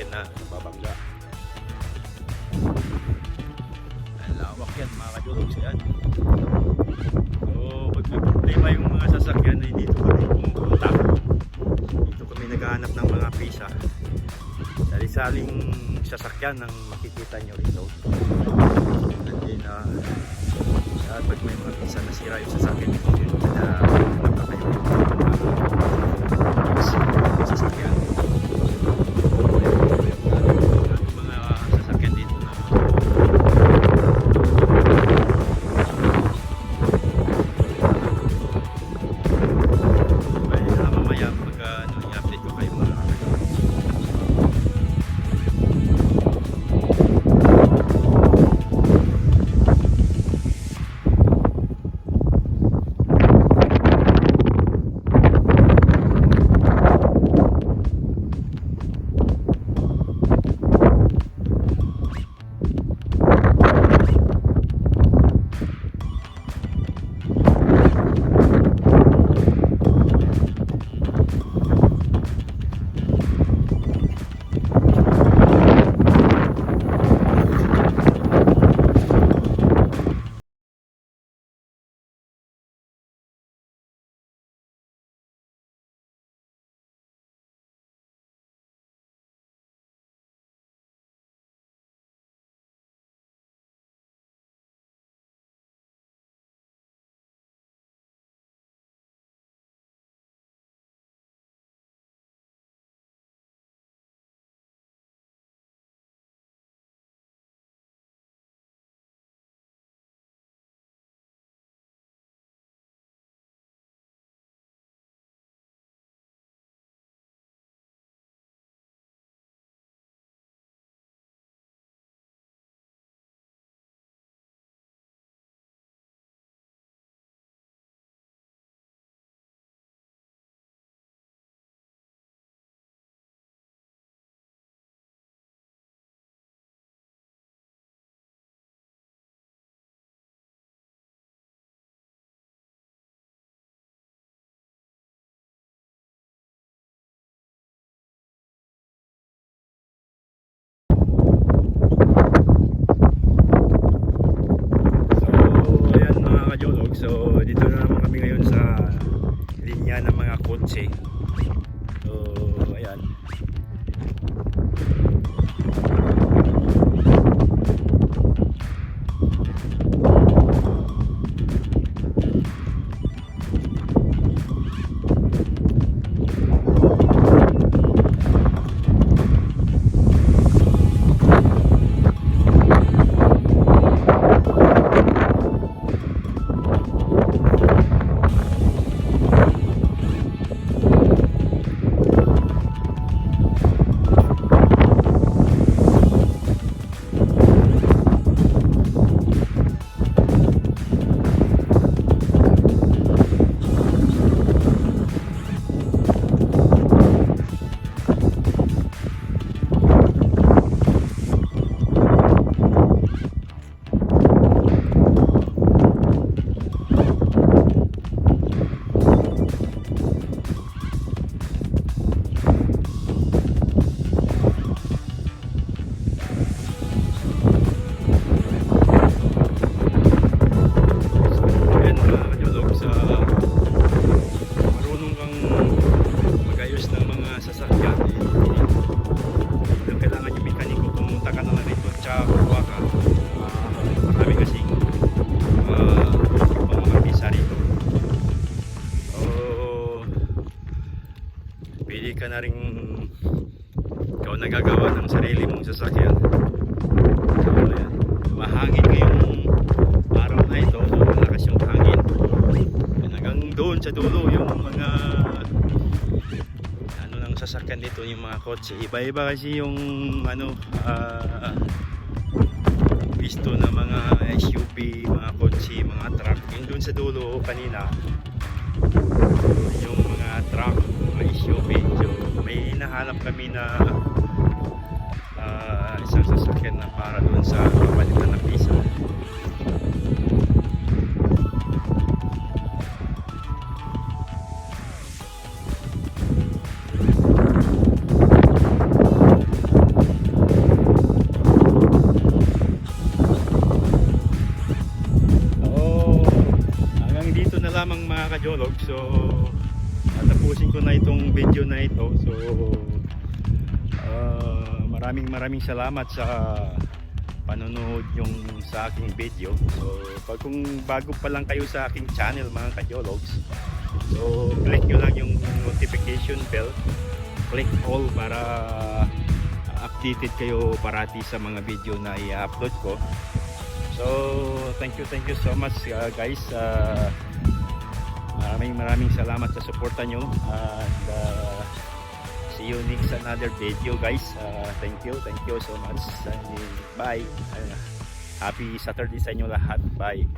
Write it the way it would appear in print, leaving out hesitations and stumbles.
sasakyan na babangga. Ang lawak yan mga kajologs yan. So pag may problema yung mga sasakyan ay dito kami pumupunta. Dito kami naghahanap ng mga pisa. Sari-saling sasakyan ang makikita nyo rito. And then at pag may mga pisa na sira yung sasakyan dito na hanap na kayo sasakyan. Mga sasakyan dito na pwede na mamaya pag i-update ko kayo mga so dito na naman kami ngayon sa linya ng mga kotse. So ayan. Pili ka na rin ikaw nagagawa ng sarili mong sasakyan. So ayan, mahangin ngayong araw na ito, so malakas yung hangin. Hanggang doon sa dulo yung mga ano ng sasakyan dito, yung mga kotse. Iba-iba kasi yung ano pisto na mga SUV, mga kotse, mga truck. Yung doon sa dulo kanina yung mga truck, mga SUV. So may hinahanap kami na isang sasakyan na para doon sa papalitan ng pisa. Kajolog. So tapusin ko na itong video na ito. So maraming salamat sa panonood yung sa aking video. So kung bago pa lang kayo sa aking channel mga Kajologs, so click nyo lang yung notification bell, click all para updated kayo parati sa mga video na i-upload ko. So thank you so much guys. Maraming salamat sa suporta nyo, and see you next another video guys. Thank you so much, and bye. Happy Saturday sa inyo lahat. Bye.